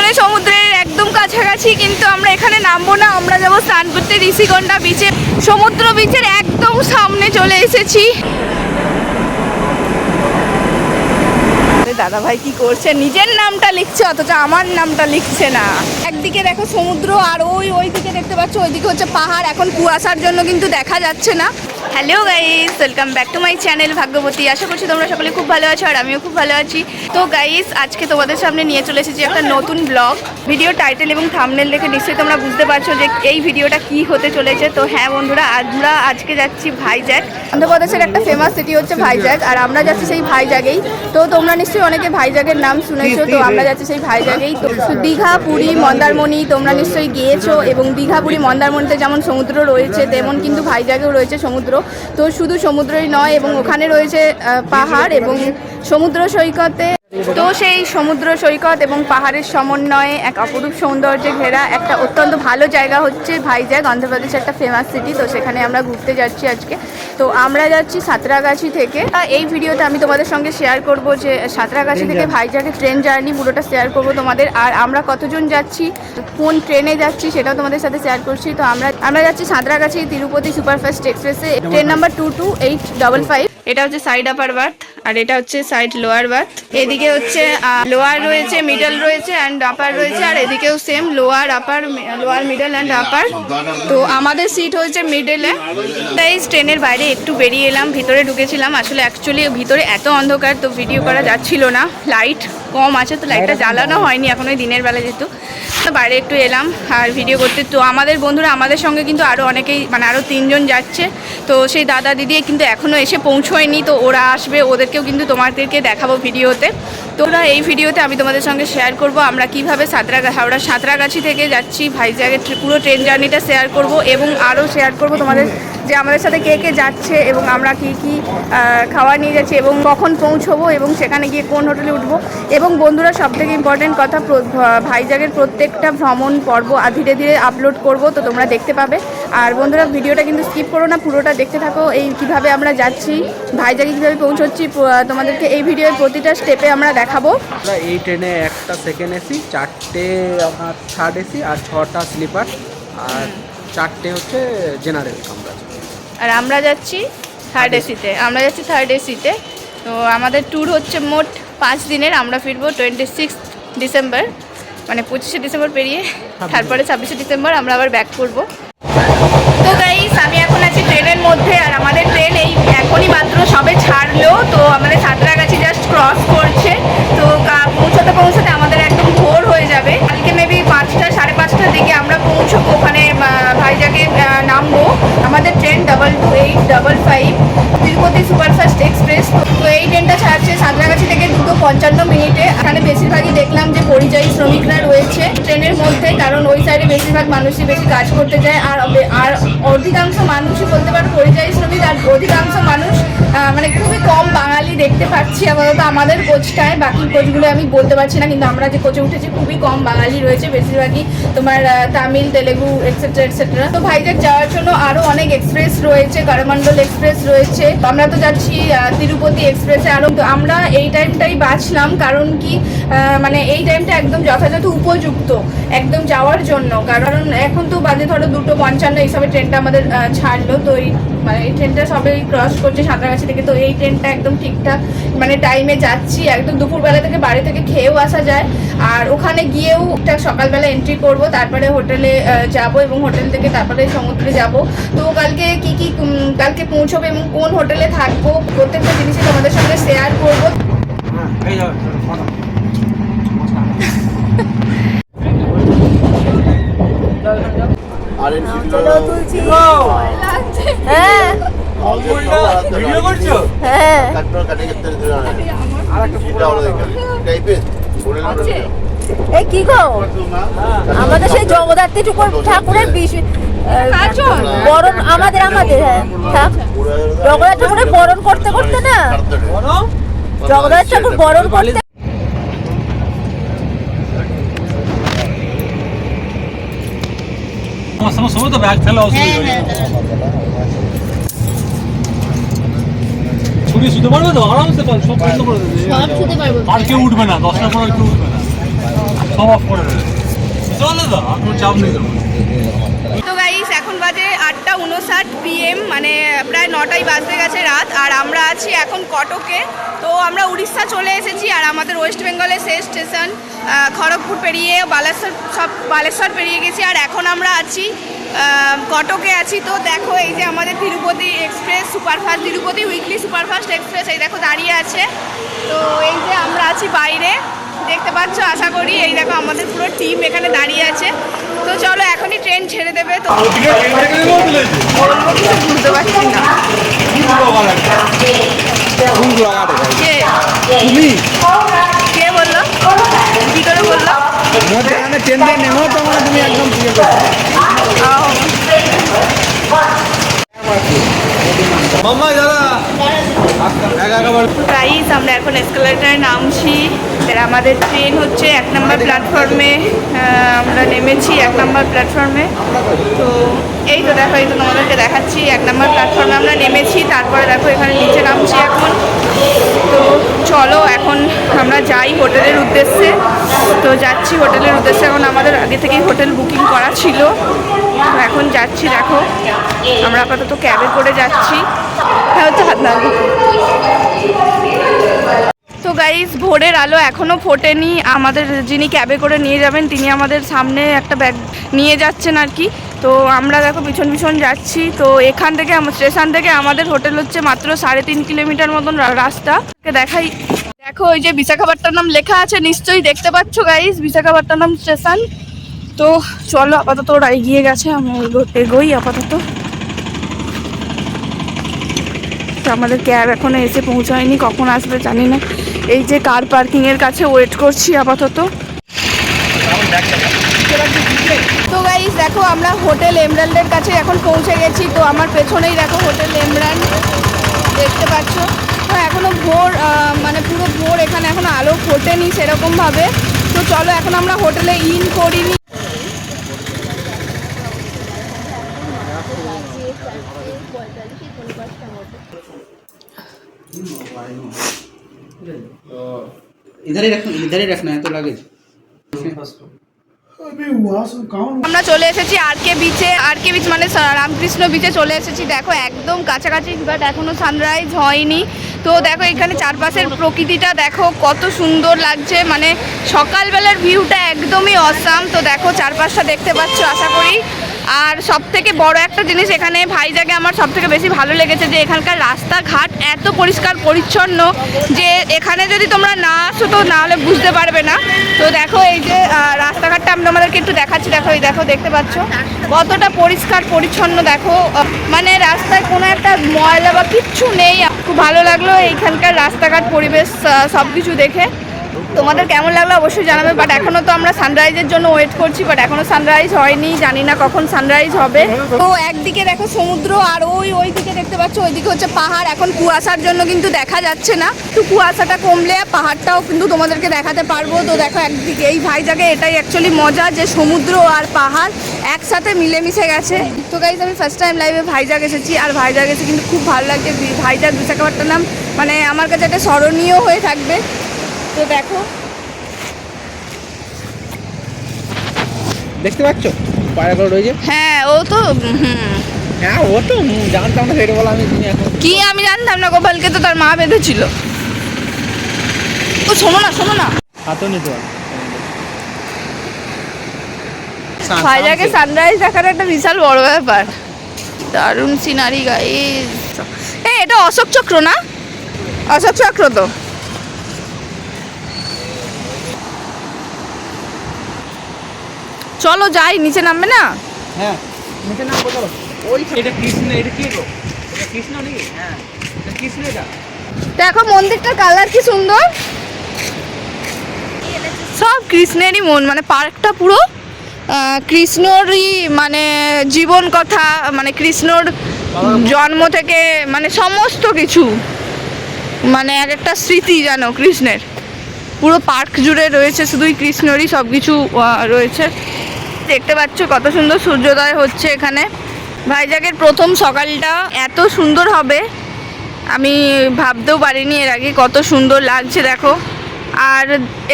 দুজনে সমুদ্রের একদম কাছাকাছি, কিন্তু আমরা এখানে নামবো না, আমরা যাবো স্নান করতে ঋষিকন্যা বিচে। সমুদ্র বিচের একদম সামনে চলে এসেছি। দাদা ভাই কি করছে, নিজের নামটা লিখছে অথচ আমার নামটা লিখছে না। একদিকে দেখো সমুদ্র আর ওই দিকে দেখতে পাচ্ছ ওইদিকে হচ্ছে পাহাড়। এখন কুয়াশার জন্য কিন্তু দেখা যাচ্ছে না। Hello guys, welcome back to my channel Bhagyabati. আশা করছি তোমরা সকলে খুব ভালো আছো আর আমিও খুব ভালো আছি। তো গাইস, আজকে তোমাদের সামনে নিয়ে চলে এসেছি একটা নতুন ব্লগ। ভিডিও টাইটেল এবং থাম্বনেল দেখে নিশ্চয়ই তোমরা বুঝতে পারছো যে এই ভিডিওটা কি হতে চলেছে। তো হ্যাঁ বন্ধুরা, আমরা আজকে যাচ্ছি ভাইজ্যাগ। অন্ধ্রপ্রদেশের একটা ফেমাস সিটি হচ্ছে ভাইজ্যাগ, আর আমরা যাচ্ছি সেই ভাইজ্যাগেই। তো তোমরা নিশ্চয়ই অনেকে ভাইজ্যাগের নাম শুনেছো, তো আমরা যাচ্ছি সেই ভাইজ্যাগেই। তো দীঘা, পুরী, মন্দারমণি তোমরা নিশ্চয়ই গিয়েছো, এবং দীঘা, পুরী, মন্দারমণিতে যেমন সমুদ্র রয়েছে তেমন কিন্তু ভাইজ্যাগেও রয়েছে সমুদ্র। তো শুধু সমুদ্রই নয়, এবং ওখানে রয়েছে পাহাড় এবং সমুদ্র সৈকতে। তো সেই সমুদ্র সৈকত এবং পাহাড়ের সমন্বয়ে এক অপরূপ সৌন্দর্যে ঘেরা একটা অত্যন্ত ভালো জায়গা হচ্ছে ভাইজ্যাগ, অন্ধ্রপ্রদেশের একটা ফেমাস সিটি। তো সেখানে আমরা ঘুরতে যাচ্ছি আজকে। তো আমরা যাচ্ছি সাঁতরাগাছি থেকে। এই ভিডিওতে আমি তোমাদের সঙ্গে শেয়ার করব যে সাঁতরাগাছি থেকে ভাইজ্যাগের ট্রেন জার্নি পুরোটা শেয়ার করব তোমাদের। আর আমরা কতজন যাচ্ছি, কোন ট্রেনে যাচ্ছি সেটাও তোমাদের সাথে শেয়ার করছি। তো আমরা যাচ্ছি সাঁতরাগাছি তিরুপতি সুপারফাস্ট এক্সপ্রেসে, ট্রেন নাম্বার 22855। এটা হচ্ছে সাইড আপার বার্থ আর এটা হচ্ছে সাইড লোয়ার বার্থ। এদিকে হচ্ছে লোয়ার রয়েছে, মিডল রয়েছে অ্যান্ড আপার রয়েছে, আর এদিকেও same lower upper, lower middle and আপার। তো আমাদের সিট হয়েছে মিডলে। তাই ট্রেনের বাইরে একটু বেরিয়ে এলাম, ভিতরে ঢুকেছিলাম। আসলে অ্যাকচুয়ালি ভিতরে এত অন্ধকার তো ভিডিও করা যাচ্ছিল না, লাইট কম আছে, তো লাইটটা জ্বালানো হয়নি এখন, ওই দিনের বেলা যেহেতু। তো বাইরে একটু এলাম আর ভিডিও করতে। তো আমাদের বন্ধুরা, আমাদের সঙ্গে কিন্তু আরও অনেকেই, মানে আরও 3 জন যাচ্ছে। তো সেই দাদা দিদি কিন্তু এখনও এসে পৌঁছোয়নি, তো ওরা আসবে, ওদেরকেও কিন্তু তোমাদেরকে দেখাবো ভিডিওতে। তো ওরা এই ভিডিওতে আমি তোমাদের সঙ্গে শেয়ার করব আমরা কীভাবে হাওড়া সাঁতরাগাছি থেকে যাচ্ছি ভাইজ্যাগের পুরো ট্রেন জার্নিটা শেয়ার করব, এবং আরও শেয়ার করব তোমাদের যে আমাদের সাথে কে কে যাচ্ছে এবং আমরা কি কি খাওয়া নিয়ে যাচ্ছি এবং কখন পৌঁছবো এবং সেখানে গিয়ে কোন হোটেলে উঠবো। এবং বন্ধুরা, সবথেকে ইম্পর্টেন্ট কথা, ভাইজ্যাগের প্রত্যেকটা ভ্রমণ পর্ব ধীরে ধীরে আপলোড করব, তো তোমরা দেখতে পাবে। আর বন্ধুরা, ভিডিওটা কিন্তু স্কিপ করো না, পুরোটা দেখতে থাকো। এই কীভাবে আমরা যাচ্ছি ভাইজ্যাগে, কীভাবে পৌঁছচ্ছি, তোমাদেরকে এই ভিডিওর প্রতিটা স্টেপে আমরা দেখাবো। এই ট্রেনে একটা সেকেন্ড এসি, 4টে আপনার থার্ড এসি আর 6টা স্লিপার, আর 4টে হচ্ছে জেনারেল কামরা। আর আমরা যাচ্ছি থার্ড এসিতে। তো আমাদের ট্যুর হচ্ছে মোট 5 দিনের। আমরা ফিরবো 26 ডিসেম্বর, মানে 25শে ডিসেম্বর পেরিয়ে তারপরে 26শে ডিসেম্বর আমরা আবার ব্যাক করবো। তো গাইস, আমি এখন আছি ট্রেনের মধ্যে, আর আমাদের ট্রেন এই এখনই মাত্র সবে ছাড়লো। তো আমাদের সাঁতরাগাছি জাস্ট ক্রস করছে। তো পৌঁছাতে আমাদের একদম ভোর হয়ে যাবে। কালকে মেবি 5টা, 5:30টার দিকে আমরা পৌঁছবো ওখানে, ভাইজ্যাগে নামবো। আমাদের ট্রেন 22855 তিরুপতি সুপারফাস্ট এক্সপ্রেস। তো এই ট্রেনটা ছাড়ছে সাঁতরাগাছি থেকে 2:55 এখানে বেশিরভাগই দেখলাম যে পরিযায়ী শ্রমিকরা রয়েছে ট্রেনের মধ্যে, কারণ ওই সাইডে বেশিরভাগ মানুষই বেশি কাজ করতে যায়। আর অধিকাংশ মানুষই বলতে পারো পরিযায়ী শ্রমিক, আর অধিকাংশ মানুষ মানে খুবই কম বাঙালি দেখতে পাচ্ছি আপাতত আমাদের কোচটায়। বাকি কোচগুলো আমি বলতে পারছি না, কিন্তু আমরা যে কোচে উঠেছি খুবই কম বাঙালি রয়েছে, বেশিরভাগই তোমার তামিল, তেলেগু এটসেট্রা এটসেট্রা। তো ভাইজ্যাগ যাওয়ার জন্য আরও অনেক এক্সপ্রেস রয়েছে, করমণ্ডল এক্সপ্রেস রয়েছে। আমরা তো যাচ্ছি তিরুপতি এক্সপ্রেসে। আরও তো আমরা এই টাইমটাই বাছলাম, কারণ কি মানে এই টাইমটা একদম যথাযথ উপযুক্ত একদম যাওয়ার জন্য, কারণ এখন তো বাজে ধরো 2:55 এইসবে ট্রেনটা আমাদের ছাড়লো। তো এই ট্রেনটা সবে ক্রস করছে সাঁতরাগাছি থেকে। তো এই ট্রেনটা একদম ঠিকঠাক মানে টাইমে যাচ্ছি, একদম দুপুরবেলা থেকে বাড়ি থেকে খেয়েও আসা যায়। আর ওখানে গিয়েও সকালবেলা এন্ট্রি করব, তারপরে হোটেলে যাব এবং হোটেল থেকে তারপরে সমুদ্রে যাব। তো কালকে পৌঁছবো এবং কোন হোটেলে থাকবো প্রত্যেকটা জিনিসই তোমাদের সঙ্গে শেয়ার করবো। কি গো, আমাদের সেই জগদ্ধাত্রী ঠাকুরের বরণ, আমাদের হ্যাঁ জগন্নাথ ঠাকুরের বরণ করতে করতে না, জগন্নাথ ঠাকুর বরণ করতে সময় তো ব্যাগ ফেলা ছুটি শুতে পারবে তো আরামসে, সব বন্ধ করে দেবে, আর কেউ উঠবে না, 10টার পর আর কেউ উঠবে না। সব অফ করে দেবে চলে দাও আপনার চাপ নেই তো তো গাইস এখন বাজে 8:59 PM, মানে প্রায় 9টাই বাজতে গেছে রাত। আর আমরা আছি এখন কটকে। তো আমরা উড়িষ্যা চলে এসেছি আর আমাদের ওয়েস্ট বেঙ্গলের শেষ স্টেশন খড়গপুর পেরিয়ে বালেশ্বর পেরিয়ে গেছি। আর এখন আমরা আছি কটকে আছি। তো দেখো এই যে আমাদের Tirupati express superfast, Tirupati weekly superfast express এই দেখো দাঁড়িয়ে আছে। তো এই যে আমরা আছি বাইরে, দেখতে পাচ্ছ আশা করি। এই দেখো আমাদের পুরো টিম এখানে দাঁড়িয়ে আছে। তো চলো এখনই ট্রেন ছেড়ে দেবে। তো বলবো কিছু বুঝতে পারছি না। তুমি কে বললো, কি করে বললো? ট্রেন দিয়ে নেমো তো তুমি একদম মাম্মা যারা গাইস আমরা এখন এসকেলেটরে নামছি। আর আমাদের ট্রেন হচ্ছে 1 নম্বর প্ল্যাটফর্মে, আমরা নেমেছি 1 নম্বর প্ল্যাটফর্মে। তো এই তো দেখো, এই তো তোমাদেরকে দেখাচ্ছি 1 নম্বর প্ল্যাটফর্মে আমরা নেমেছি। তারপরে দেখো এখানে নিচে নামছি এখন। তো চলো এখন আমরা যাই হোটেলের উদ্দেশ্যে। তো যাচ্ছি হোটেলের উদ্দেশ্যে। এখন আমাদের আগে থেকেই হোটেল বুকিং করা ছিল। তো এখন যাচ্ছি, দেখো আমরা আপাতত ক্যাবে করে যাচ্ছি। হ্যাঁ তো হাত লাগবে। তো গাইস ভোরের আলো এখনও ফোটেনি। আমাদের যিনি ক্যাবে করে নিয়ে যাবেন তিনি আমাদের সামনে একটা ব্যাগ নিয়ে যাচ্ছেন আর কি। তো আমরা দেখো পিছন পিছন যাচ্ছি। তো এখান থেকে স্টেশন থেকে আমাদের হোটেল হচ্ছে মাত্র 3.5 কিলোমিটার মতন রাস্তা। দেখাই, দেখো ওই যে বিশাখাপট্টনম লেখা আছে, নিশ্চয়ই দেখতে পাচ্ছ গাইস, বিশাখাপট্টনম স্টেশন। তো চলো আপাতত ওরা এগিয়ে গেছে, আমি এগোই আপাতত। আমাদের ক্যাব এখনো এসে পৌঁছায়নি, কখন আসবে জানি না। এই যে কার পার্কিংয়ের কাছে ওয়েট করছি আপাতত। তো গাইস দেখো আমরা হোটেল এমরাল্ডের কাছে এখন পৌঁছে গেছি। তো আমার পেছনেই দেখো হোটেল এমরাল্ড, দেখতে পাচ্ছ। তো এখনও ভোর, মানে পুরো ভোর, এখানে এখনো আলো ফোটেনি সেরকমভাবে। তো চলো এখন আমরা হোটেলে ইন করিনি। इधर ही रखना है तो लगेज। আমরা চলে এসেছি আরকে বিচে। আরকে বিচ মানে রামকৃষ্ণ বিচে চলে এসেছি। দেখো একদম কাছাকাছি, বাট এখনো সানরাইজ হয়নি। তো দেখো এখানে চারপাশের প্রকৃতিটা দেখো কত সুন্দর লাগছে, মানে সকালবেলার ভিউটা একদমই অসাম। তো দেখো চারপাশটা দেখতে পাচ্ছ আশা করি। আর সব থেকে বড় একটা জিনিস এখানে ভাইজাগে আমার সব থেকে বেশি ভালো লেগেছে যে এখানকার রাস্তাঘাট এত পরিষ্কার পরিচ্ছন্ন যে এখানে যদি তোমরা না আসো তো না হলে বুঝতে পারবে না। তো দেখো এই যে রাস্তাঘাটটা আমি তোমাদেরকে একটু দেখাচ্ছি। দেখো এই দেখো, দেখতে পাচ্ছ কতটা পরিষ্কার পরিচ্ছন্ন। দেখো মানে রাস্তায় কোনো একটা ময়লা বা কিচ্ছু নেই। খুব ভালো লাগলো এইখানকার রাস্তাঘাট, পরিবেশ সব কিছু দেখে। তোমাদের কেমন লাগলো অবশ্যই জানাবে। বাট এখনও তো আমরা সানরাইজের জন্য ওয়েট করছি, বাট এখনও সানরাইজ হয়নি, জানি না কখন সানরাইজ হবে। তো একদিকে দেখো সমুদ্র আর ওই দিকে দেখতে পাচ্ছ ওইদিকে হচ্ছে পাহাড়। এখন কুয়াশার জন্য কিন্তু দেখা যাচ্ছে না, তো কুয়াশাটা কমলে পাহাড়টাও কিন্তু তোমাদেরকে দেখাতে পারবো। তো দেখো একদিকে এই ভাইজাগে এটাই অ্যাকচুয়ালি মজা যে সমুদ্র আর পাহাড় একসাথে মিলেমিশে গেছে। তো গাইজ আমি ফার্স্ট টাইম লাইভে ভাইজাগ এসেছি, আর ভাইজাগ এসে কিন্তু খুব ভালো লাগছে। ভাইজাগ বিশাখাপট্টনম মানে আমার কাছে একটা স্মরণীয় হয়ে থাকবে। তো দেখো দেখতে পাচ্ছ পায়রাগুলো রয়েছে। হ্যাঁ ও তো হ্যাঁ ও তো জানতাম না, সেটা বলা আমি এখন কি আমি জানতাম না। গোপালকে তো তার মা বেঁধেছিল। ও শোনো না, শোনো না, হাতও নিতে পারে। ভাইজাকে সানরাইজ দেখার একটা বিশাল বড় ব্যাপার। দারুণ সিনারি গাইস। এটা অশোক চক্র না? অশোক চক্র তো। চলো যাই, নিচে নামবে না? হ্যাঁ নিচে নামবো চলো। ওই এটা কৃষ্ণ, এটা কি গো? এটা কৃষ্ণ নাকি? হ্যাঁ এটা কৃষ্ণ। এটা দেখো মন্দিরটার কালার কি সুন্দর, সব কৃষ্ণেরই মন, মানে পার্কটা পুরো কৃষ্ণরই মানে জীবন কথা, মানে কৃষ্ণর জন্ম থেকে মানে সমস্ত কিছু, মানে এক একটা স্মৃতি জানো কৃষ্ণের। পুরো পার্ক জুড়ে রয়েছে শুধুই কৃষ্ণরই সব কিছু রয়েছে। দেখতে পাচ্ছ কত সুন্দর সূর্যোদয় হচ্ছে এখানে। ভাইজাগের প্রথম সকালটা এত সুন্দর হবে আমি ভাবতেও পারিনি এর আগে। কত সুন্দর লাগছে দেখো, আর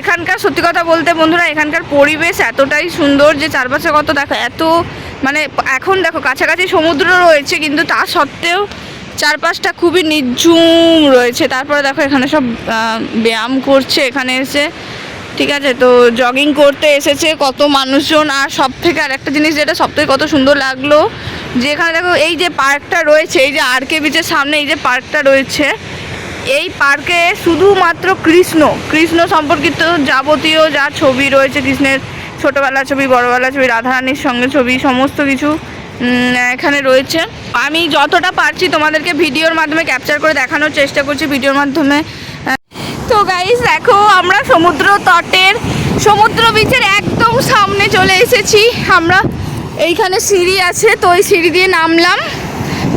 এখানকার সত্যি কথা বলতে বন্ধুরা এখানকার পরিবেশ এতটাই সুন্দর যে চারপাশে কত দেখো এত মানে এখন দেখো কাছাকাছি সমুদ্র রয়েছে কিন্তু তা সত্ত্বেও চারপাশটা খুবই নির্ঝুম রয়েছে। তারপরে দেখো এখানে সব ব্যায়াম করছে এখানে এসে, ঠিক আছে, তো জগিং করতে এসেছে কত মানুষজন। আর সব থেকে আর একটা জিনিস যেটা সব থেকে কত সুন্দর লাগলো যে এখানে দেখো এই যে পার্কটা রয়েছে, এই যে আরকে বিচের সামনে এই যে পার্কটা রয়েছে, এই পার্কে শুধুমাত্র কৃষ্ণ সম্পর্কিত যাবতীয় যা ছবি রয়েছে, কৃষ্ণের ছোটোবেলার ছবি, বড়োবেলার ছবি, রাধারানীর সঙ্গে ছবি, সমস্ত কিছু এখানে রয়েছে। আমি যতটা পারছি তোমাদেরকে ভিডিওর মাধ্যমে ক্যাপচার করে দেখানোর চেষ্টা করছি ভিডিওর মাধ্যমে। তো গাইস দেখো আমরা সমুদ্র বিচের একদম সামনে চলে এসেছি আমরা। এইখানে সিঁড়ি আছে, তো ওই সিঁড়ি দিয়ে নামলাম,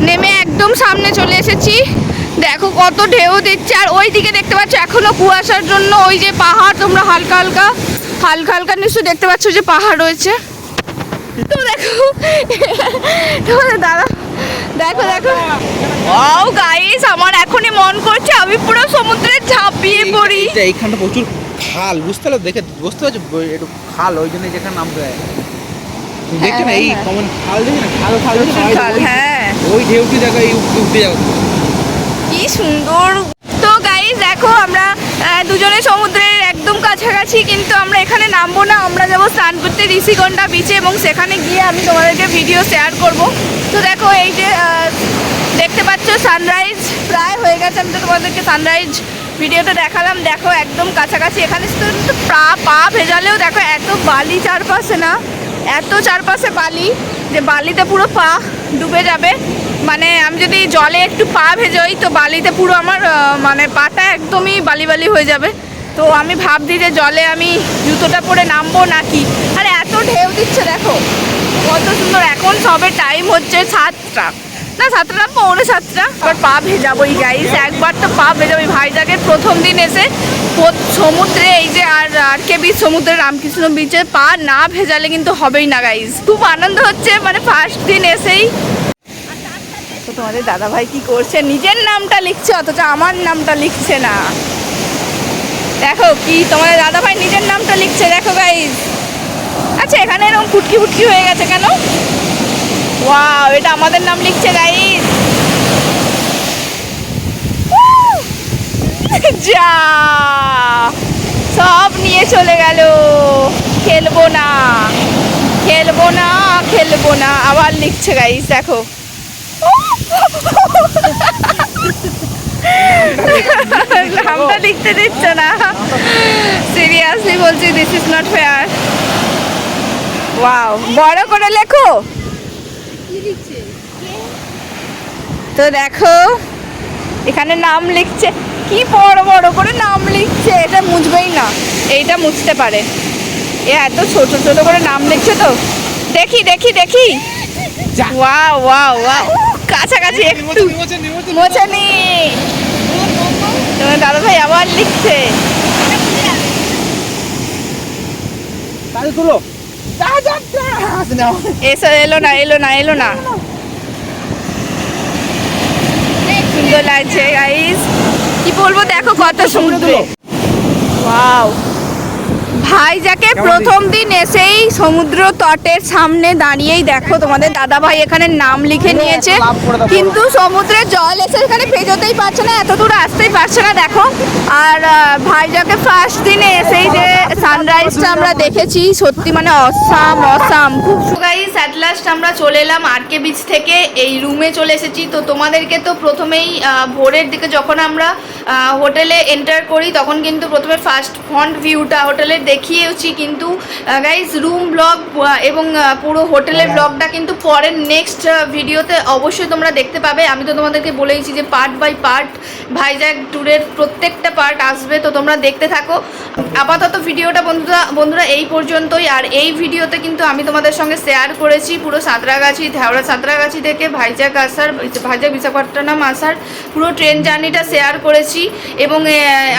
নেমে একদম সামনে চলে এসেছি। দেখো কত ঢেউ দিচ্ছে। আর ওই দিকে দেখতে পাচ্ছ এখনো কুয়াশার জন্য ওই যে পাহাড়, তোমরা হালকা হালকা নিশ্চয় দেখতে পাচ্ছ যে পাহাড় রয়েছে। তো দেখো তোমাদের দাদা দেখো ও গাইস আমার এখনই মন করছে আমি পুরো সমুদ্রে ঝাঁপিয়ে পড়ি। এইখানটা প্রচুর খাল, বুঝতে পারছো, দেখে বুঝতে পারছো একটু খাল, ওই জন্য যেখানে নামতে হয় দেখছো না, এই কমন খাল দেখে না, খাল হ্যাঁ ওই ঢেউটি দেখো, এই উঠতে যাও কি সুন্দর। তো গাইস দেখো আমরা দুজনে সমুদ্রের একদম কাছাকাছি, কিন্তু আমরা এখানে নামবো না, আমরা যাবো স্নান করতে ঋষিকন্যা বিচে এবং সেখানে গিয়ে আমি তোমাদেরকে ভিডিও শেয়ার করব। তো দেখো এই যে দেখতে পাচ্ছ সানরাইজ প্রায় হয়ে গেছে, আমি তো তোমাদেরকে সানরাইজ ভিডিওটা দেখালাম। দেখো একদম কাছাকাছি, এখানে শুধু পা ভেজালেও দেখো এত বালি চারপাশে, না এত চারপাশে বালি যে বালিতে পুরো পা ডুবে যাবে। মানে আমি যদি জলে একটু পা ভেজোই তো বালিতে পুরো আমার মানে পাটা একদমই বালি হয়ে যাবে। তো আমি ভাবছি যে জলে আমি জুতোটা পরে নামবো নাকি। আরে এত ঢেউ দিচ্ছে দেখো কত সুন্দর। এখন সবে টাইম হচ্ছে 7টা না 7:45, আবার পা ভেজাবোই গাইস, একবার তো পা ভেজাবো। ভাইজাকে প্রথম দিন এসে সমুদ্রে এই যে আরকে বিচ, সমুদ্রে রামকৃষ্ণ বিচে পা না ভেজালে কিন্তু হবেই না গাইস। খুব আনন্দ হচ্ছে মানে ফার্স্ট দিন এসেই। তো তোমাদের দাদা ভাই কি করছে, নিজের নামটা লিখছে অথচ আমার নামটা লিখছে না। দেখো কি তোমাদের দাদা ভাই নিজের নামটা লিখছে, দেখো গাইস। আচ্ছা এখানে এরকম ফুটকি হয়ে গেছে কেন? ওয়াও, এটা আমাদের নাম লিখছে গাইস। যা সব নিয়ে চলে গেল, খেলবো না আবার লিখছে গাইস দেখো। নামটা লিখতে দিচ্ছ না, সিরিয়াসলি বলছি, this is not fair. Wow, বড় করে লেখো। তো দেখো এখানে নাম লিখছে, কি বড় করে নাম লিখছে, এটা মুছবেই না, এইটা মুছতে পারে। এ এত ছোট করে নাম লিখছে। তো দেখি ওয়াও কাছাকাছি একটু মোছেনি। তোমার দাদা ভাই আবার লিখছে। এলো না সুন্দর লাগছে গাইস, কি বলবো, দেখো কত সুন্দর। ওয়াও, ভাইজাকে প্রথম দিন এসেই সমুদ্র তটের সামনে দাঁড়িয়েই দেখো তোমাদের দাদা ভাই এখানে নাম লিখে নিয়েছে, কিন্তু সমুদ্রের জল এসে এখানে ভেজোতেই পারছে না, এত দূর আসতেই পারছে না দেখো। আর ভাইজাকে ফার্স্ট দিনে এসেই যে সানরাইজটা আমরা দেখেছি সত্যি মানে অসাম খুব। গাইস অ্যাট লাস্ট আমরা চলে এলাম আরকে বিচ থেকে, এই রুমে চলে এসেছি। তো তোমাদেরকে তো প্রথমেই ভোরের দিকে যখন আমরা হোটেলে এন্টার করি তখন কিন্তু প্রথমে ফার্স্ট ফ্রন্ট ভিউটা হোটেলের দেখিয়েছি, কিন্তু গাইজ রুম ব্লগ এবং পুরো হোটেলের ব্লগটা কিন্তু পরের নেক্সট ভিডিওতে অবশ্যই তোমরা দেখতে পাবে। আমি তো তোমাদেরকে বলেইছি যে পার্ট বাই পার্ট ভাইজ্যাক ট্যুরের প্রত্যেকটা পার্ট আসবে, তো তোমরা দেখতে থাকো। আপাতত ভিডিওটা বন্ধুরা এই পর্যন্তই। আর এই ভিডিওতে কিন্তু আমি তোমাদের সঙ্গে শেয়ার করেছি পুরো সাঁতরাগাছি থেকে ভাইজ্যাক বিশাখাপট্টনম আসার পুরো ট্রেন জার্নিটা শেয়ার করেছি, এবং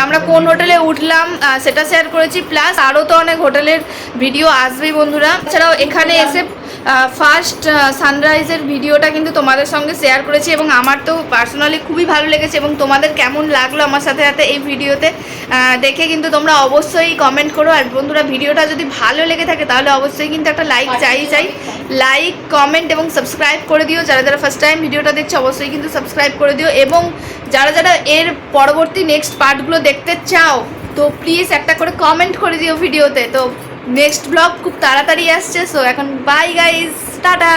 আমরা কোন হোটেলে উঠলাম সেটা শেয়ার করেছি, প্লাস আরও তো অনেক হোটেলের ভিডিও আসবেই বন্ধুরা। এছাড়াও এখানে এসে ফার্স্ট সানরাইজের ভিডিওটা কিন্তু তোমাদের সঙ্গে শেয়ার করেছি এবং আমার তো পার্সোনালি খুবই ভালো লেগেছে। এবং তোমাদের কেমন লাগলো আমার সাথে সাথে এই ভিডিওতে দেখে কিন্তু তোমরা অবশ্যই কমেন্ট করো। আর বন্ধুরা, ভিডিওটা যদি ভালো লেগে থাকে তাহলে অবশ্যই কিন্তু একটা লাইক চাই লাইক, কমেন্ট এবং সাবস্ক্রাইব করে দিও। যারা যারা ফার্স্ট টাইম ভিডিওটা দেখছো অবশ্যই কিন্তু সাবস্ক্রাইব করে দিও। এবং যারা যারা এর পরবর্তী নেক্সট পার্টগুলো দেখতে চাও তো প্লিজ একটা করে কমেন্ট করে দিও ভিডিওতে। তো নেক্সট ব্লগ খুব তাড়াতাড়ি আসছে। সো এখন বাই গাইজ, টাটা।